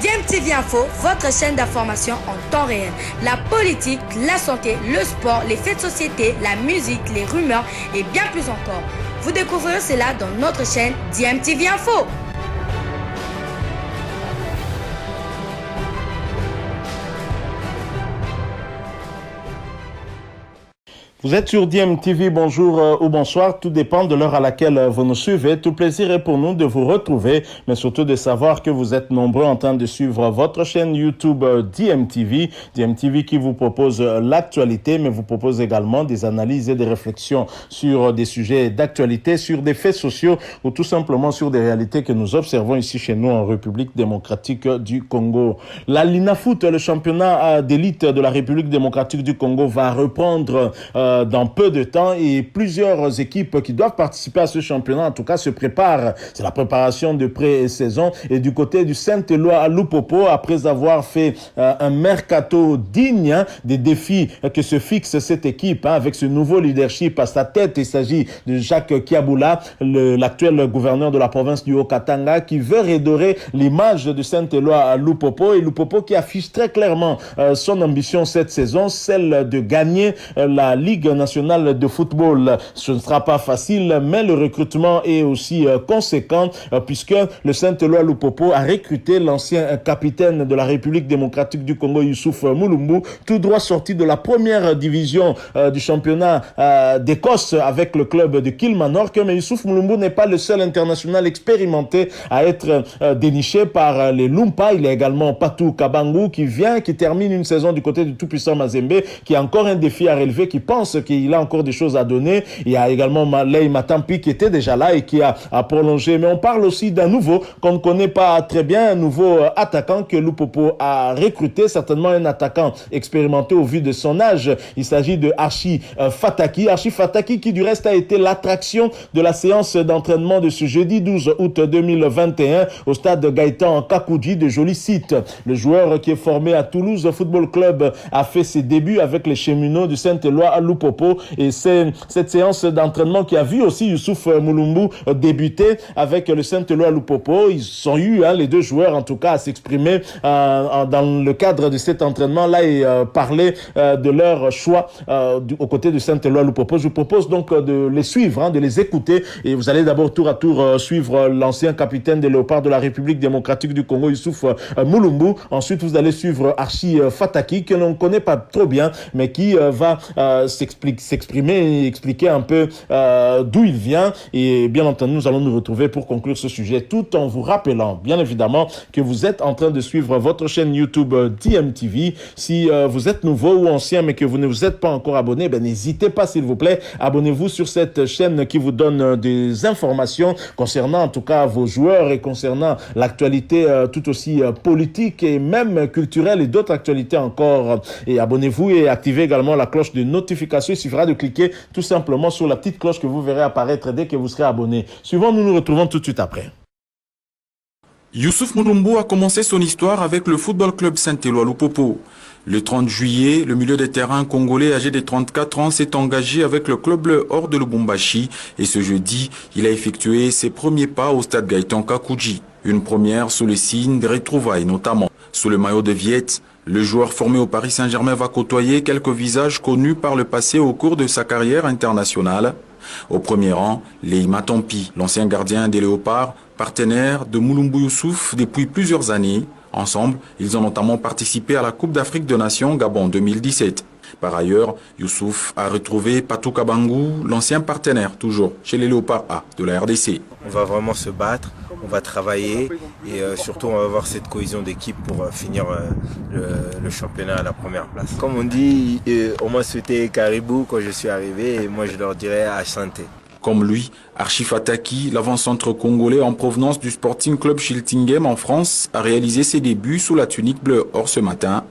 DMTV Info, votre chaîne d'information en temps réel. La politique, la santé, le sport, les faits de société, la musique, les rumeurs et bien plus encore. Vous découvrirez cela dans notre chaîne DMTV Info. Vous êtes sur DMTV, bonjour ou bonsoir, tout dépend de l'heure à laquelle vous nous suivez. Tout plaisir est pour nous de vous retrouver, mais surtout de savoir que vous êtes nombreux en train de suivre votre chaîne YouTube DMTV. DMTV qui vous propose l'actualité, mais vous propose également des analyses et des réflexions sur des sujets d'actualité, sur des faits sociaux ou tout simplement sur des réalités que nous observons ici chez nous en République démocratique du Congo. La Linafoot, le championnat d'élite de la République démocratique du Congo, va reprendre dans peu de temps et plusieurs équipes qui doivent participer à ce championnat, en tout cas, se préparent. C'est la préparation de pré-saison. Et du côté du Saint-Éloi à Lupopo, après avoir fait un mercato digne des défis que se fixe cette équipe, avec ce nouveau leadership à sa tête, il s'agit de Jacques Kiaboula, l'actuel gouverneur de la province du Haut-Katanga, qui veut redorer l'image de Saint-Éloi à Lupopo, et Lupopo qui affiche très clairement son ambition cette saison, celle de gagner la Ligue nationale de football. Ce ne sera pas facile, mais le recrutement est aussi conséquent puisque le Saint-Éloi Lupopo a recruté l'ancien capitaine de la République démocratique du Congo, Youssouf Mulumbu, tout droit sorti de la première division du championnat d'Écosse avec le club de Kilmarnock. Mais Youssouf Mulumbu n'est pas le seul international expérimenté à être déniché par les Lumpa. Il y a également Patou Kabangu qui termine une saison du côté du tout-puissant Mazembe, qui a encore un défi à relever, qui pense qu'il a encore des choses à donner. Il y a également Malay Matampi qui était déjà là et qui a prolongé. Mais on parle aussi d'un nouveau qu'on ne connaît pas très bien, un nouveau attaquant que Lupopo a recruté, certainement un attaquant expérimenté au vu de son âge. Il s'agit de Archi Fataki. Archi Fataki qui du reste a été l'attraction de la séance d'entraînement de ce jeudi 12 août 2021 au stade Gaëtan Kakoudji de Joli Site. Le joueur qui est formé à Toulouse Football Club a fait ses débuts avec les cheminots du Saint-Éloi à Lupopo, et c'est cette séance d'entraînement qui a vu aussi Youssouf Mulumbu débuter avec le Saint-Éloi à Lupopo. Ils ont eu, les deux joueurs en tout cas, à s'exprimer dans le cadre de cet entraînement-là et parler de leur choix aux côtés du Saint-Éloi à Lupopo. Je vous propose donc de les suivre, de les écouter, et vous allez d'abord tour à tour suivre l'ancien capitaine des Léopards de la République démocratique du Congo, Youssouf Mulumbu. Ensuite, vous allez suivre Archi Fataki, que l'on ne connaît pas trop bien, mais qui va s'exprimer et expliquer un peu d'où il vient. Et bien entendu, nous allons nous retrouver pour conclure ce sujet, tout en vous rappelant, bien évidemment, que vous êtes en train de suivre votre chaîne YouTube DMTV. Si vous êtes nouveau ou ancien, mais que vous ne vous êtes pas encore abonné, n'hésitez pas, s'il vous plaît, abonnez-vous sur cette chaîne qui vous donne des informations concernant, en tout cas, vos joueurs et concernant l'actualité tout aussi politique et même culturelle et d'autres actualités encore. Et abonnez-vous et activez également la cloche de notification. Il suffira de cliquer tout simplement sur la petite cloche que vous verrez apparaître dès que vous serez abonné. Suivant, nous nous retrouvons tout de suite après. Youssouf Mulumbu a commencé son histoire avec le Football Club Saint-Éloi Lupopo. Le 30 juillet, le milieu de terrain congolais âgé de 34 ans s'est engagé avec le club bleu hors de Lubumbashi, et ce jeudi, il a effectué ses premiers pas au stade Gaëtan Kakoudji. Une première sous le signe des retrouvailles notamment. Sous le maillot de Viette, le joueur formé au Paris Saint-Germain va côtoyer quelques visages connus par le passé au cours de sa carrière internationale. Au premier rang, Leïma Tampi, l'ancien gardien des Léopards, partenaire de Mulumbu Youssouf depuis plusieurs années. Ensemble, ils ont notamment participé à la Coupe d'Afrique des Nations Gabon 2017. Par ailleurs, Youssouf a retrouvé Patou Kabangu, l'ancien partenaire toujours chez les Léopards A de la RDC. On va vraiment se battre, on va travailler et surtout on va avoir cette cohésion d'équipe pour finir le championnat à la première place. Comme on dit, on m'a souhaité Caribou quand je suis arrivé, et moi je leur dirais Ashanté. Comme lui, Archi Fataki, l'avant-centre congolais en provenance du Sporting Club Schiltingem en France, a réalisé ses débuts sous la tunique bleue or ce matin.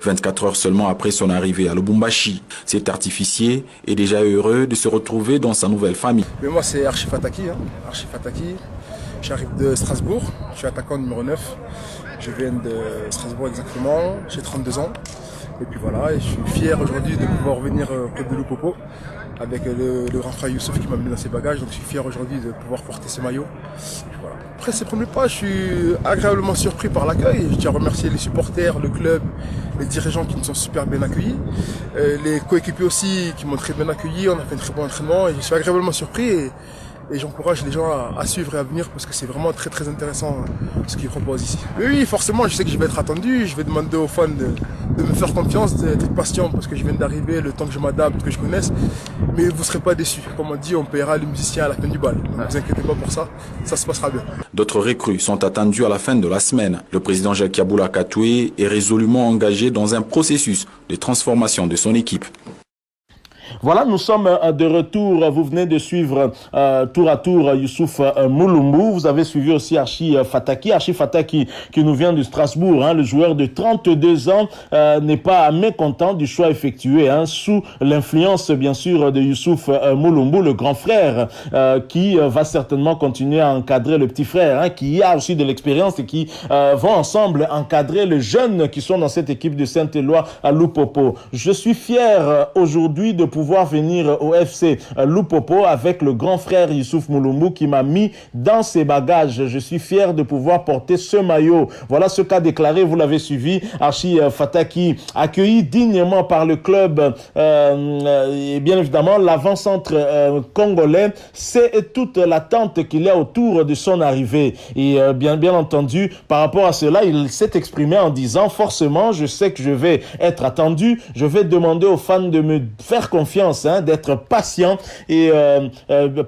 24 heures seulement après son arrivée à Lubumbashi. Cet artificier est déjà heureux de se retrouver dans sa nouvelle famille. Mais moi c'est Archi Fataki. Archi Fataki. J'arrive de Strasbourg, je suis attaquant numéro 9. Je viens de Strasbourg exactement, j'ai 32 ans. Et puis voilà, et je suis fier aujourd'hui de pouvoir revenir au club de Lupopo avec le grand frère Youssouf qui m'a mis dans ses bagages. Donc je suis fier aujourd'hui de pouvoir porter ce maillot. Voilà. après ces premiers pas, je suis agréablement surpris par l'accueil. Je tiens à remercier les supporters, le club, les dirigeants qui nous ont super bien accueillis, les coéquipiers aussi qui m'ont très bien accueilli. On a fait un très bon entraînement et je suis agréablement surpris. Et j'encourage les gens à suivre et à venir parce que c'est vraiment très très intéressant ce qu'ils proposent ici. Mais oui, forcément, je sais que je vais être attendu. Je vais demander aux fans de me faire confiance, d'être patient parce que je viens d'arriver, le temps que je m'adapte, que je connaisse. Mais vous ne serez pas déçus. Comme on dit, on paiera les musiciens à la fin du bal. Ne vous inquiétez pas pour ça, ça se passera bien. D'autres recrues sont attendues à la fin de la semaine. Le président Jacques Yaboula Katoué est résolument engagé dans un processus de transformation de son équipe. Voilà, nous sommes de retour. Vous venez de suivre tour à tour Youssouf Mulumbu. Vous avez suivi aussi Archi Fataki. Archi Fataki qui nous vient de Strasbourg. Le joueur de 32 ans n'est pas mécontent du choix effectué sous l'influence bien sûr de Youssouf Mulumbu, le grand frère qui va certainement continuer à encadrer le petit frère qui a aussi de l'expérience et qui vont ensemble encadrer les jeunes qui sont dans cette équipe de Saint-Éloi à Lupopo. Je suis fier aujourd'hui de pouvoir venir au FC Lupopo avec le grand frère Youssouf Mulumbu qui m'a mis dans ses bagages. Je suis fier de pouvoir porter ce maillot. Voilà ce qu'a déclaré, vous l'avez suivi, Archi Fataki, accueilli dignement par le club et bien évidemment l'avant-centre congolais. C'est toute l'attente qu'il y a autour de son arrivée. Et bien entendu, par rapport à cela, il s'est exprimé en disant forcément, je sais que je vais être attendu, je vais demander aux fans de me faire confiance, d'être patient et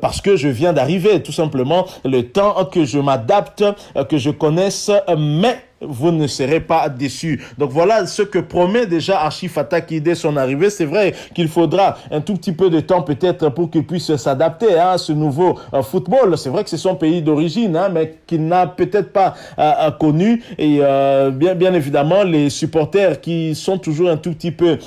parce que je viens d'arriver, tout simplement, le temps que je m'adapte, que je connaisse, mais vous ne serez pas déçus. Donc voilà ce que promet déjà Archi Fataki dès son arrivée. C'est vrai qu'il faudra un tout petit peu de temps peut-être pour qu'il puisse s'adapter à ce nouveau football. C'est vrai que c'est son pays d'origine, mais qu'il n'a peut-être pas connu. Et bien évidemment, les supporters qui sont toujours un tout petit peu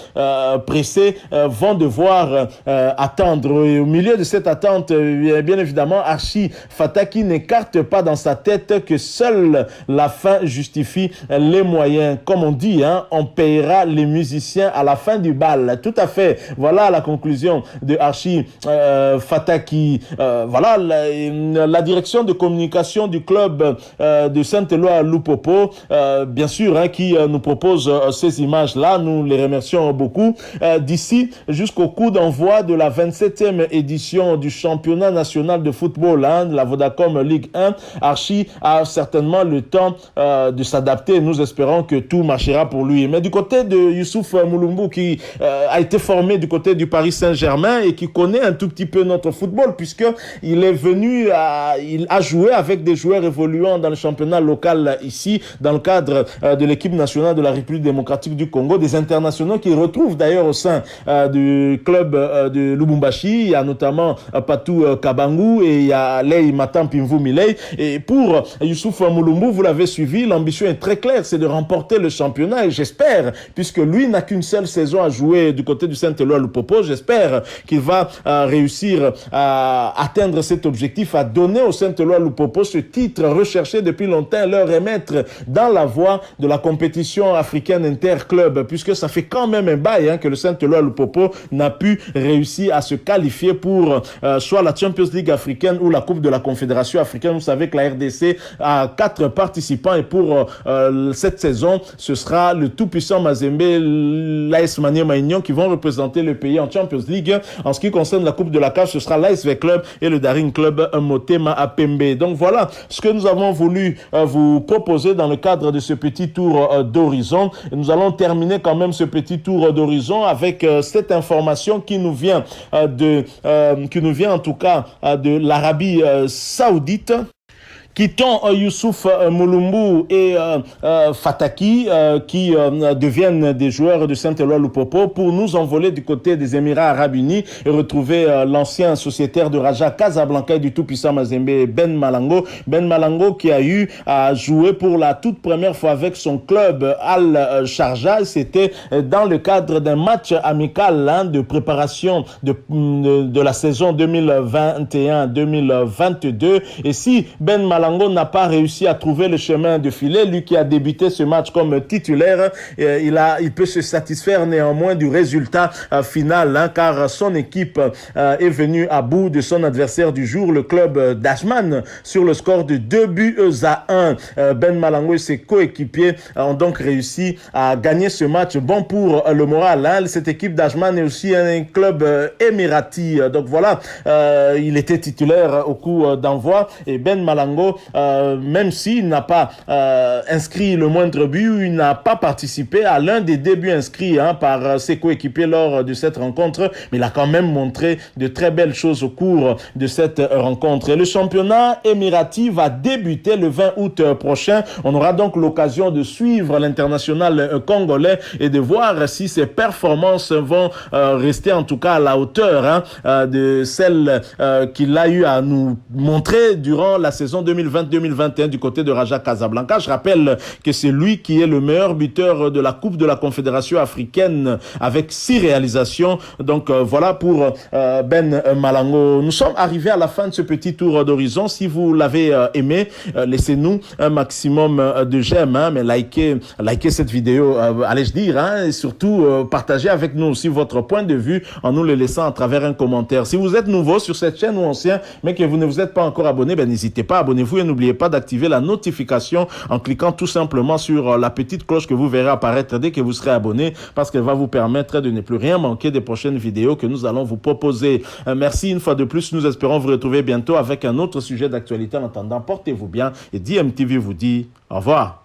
pressés vont devoir attendre. Et au milieu de cette attente, bien évidemment, Archi Fataki n'écarte pas dans sa tête que seule la fin justifie les moyens. Comme on dit, on payera les musiciens à la fin du bal. Tout à fait. Voilà la conclusion de Archi Fataki. Voilà la direction de communication du club de Saint-Éloi à Lupopo, bien sûr, qui nous propose ces images-là. Nous les remercions beaucoup. D'ici jusqu'au coup d'envoi de la 27e édition du championnat national de football, de la Vodacom Ligue 1, Archi a certainement le temps de s'adapter. Nous espérons que tout marchera pour lui. Mais du côté de Youssouf Mulumbu, qui a été formé du côté du Paris Saint-Germain et qui connaît un tout petit peu notre football, puisque il est venu, il a joué avec des joueurs évoluant dans le championnat local ici, dans le cadre de l'équipe nationale de la République démocratique du Congo, des internationaux qu'il retrouve d'ailleurs au sein du club de Lubumbashi. Il y a notamment Patou Kabangu et il y a Lei Matampimvu Milei. Et pour Youssouf Mulumbu, vous l'avez suivi, l'ambition est très claire, c'est de remporter le championnat et j'espère, puisque lui n'a qu'une seule saison à jouer du côté du Saint-Éloi Lupopo, j'espère qu'il va réussir à atteindre cet objectif, à donner au Saint-Éloi Lupopo ce titre recherché depuis longtemps, leur remettre dans la voie de la compétition africaine interclub, puisque ça fait quand même un bail que le Saint-Éloi Lupopo n'a pu réussir à se qualifier pour soit la Champions League africaine ou la Coupe de la Confédération africaine. Vous savez que la RDC a 4 participants et pour cette saison, ce sera le tout-puissant Mazembe, l'AS Maniema Union qui vont représenter le pays en Champions League. En ce qui concerne la Coupe de la CAF, ce sera l'ASV Club et le Daring Club Motema Apembe. Donc voilà ce que nous avons voulu vous proposer dans le cadre de ce petit tour d'horizon. Nous allons terminer quand même ce petit tour d'horizon avec cette information qui nous vient en tout cas de l'Arabie Saoudite. Quittons Youssouf Mulumbu et Fataki qui deviennent des joueurs de Saint-Éloi Lupopo pour nous envoler du côté des Émirats Arabes Unis et retrouver l'ancien sociétaire de Raja Casablanca et du tout-puissant Mazembe, Ben Malango. Ben Malango qui a eu à jouer pour la toute première fois avec son club Al-Sharjah. C'était dans le cadre d'un match amical de préparation de la saison 2021-2022. Et si Ben Malango Malango n'a pas réussi à trouver le chemin de filet. Lui qui a débuté ce match comme titulaire, il peut se satisfaire néanmoins du résultat final, hein, car son équipe est venue à bout de son adversaire du jour, le club d'Ashman, sur le score de 2-1. Ben Malango et ses coéquipiers ont donc réussi à gagner ce match. Bon pour le moral, hein. Cette équipe d'Ashman est aussi un club émirati. Donc voilà, il était titulaire au coup d'envoi, et Ben Malango, même s'il n'a pas inscrit le moindre but, il n'a pas participé à l'un des débuts inscrits, hein, par ses coéquipiers lors de cette rencontre, mais il a quand même montré de très belles choses au cours de cette rencontre. Et le championnat émirati va débuter le 20 août prochain. On aura donc l'occasion de suivre l'international congolais et de voir si ses performances vont rester en tout cas à la hauteur, hein, de celles qu'il a eu à nous montrer durant la saison 2020-2021 du côté de Raja Casablanca. Je rappelle que c'est lui qui est le meilleur buteur de la Coupe de la Confédération africaine avec 6 réalisations. Donc voilà pour Ben Malango. Nous sommes arrivés à la fin de ce petit tour d'horizon. Si vous l'avez aimé, laissez-nous un maximum de j'aime, hein, mais likez cette vidéo, allez-je dire, hein, et surtout partagez avec nous aussi votre point de vue en nous le laissant à travers un commentaire. Si vous êtes nouveau sur cette chaîne ou ancien, mais que vous ne vous êtes pas encore abonné, ben n'hésitez pas, abonnez-vous et n'oubliez pas d'activer la notification en cliquant tout simplement sur la petite cloche que vous verrez apparaître dès que vous serez abonné, parce qu'elle va vous permettre de ne plus rien manquer des prochaines vidéos que nous allons vous proposer. Merci une fois de plus, nous espérons vous retrouver bientôt avec un autre sujet d'actualité. En attendant, portez-vous bien et DMTV vous dit au revoir.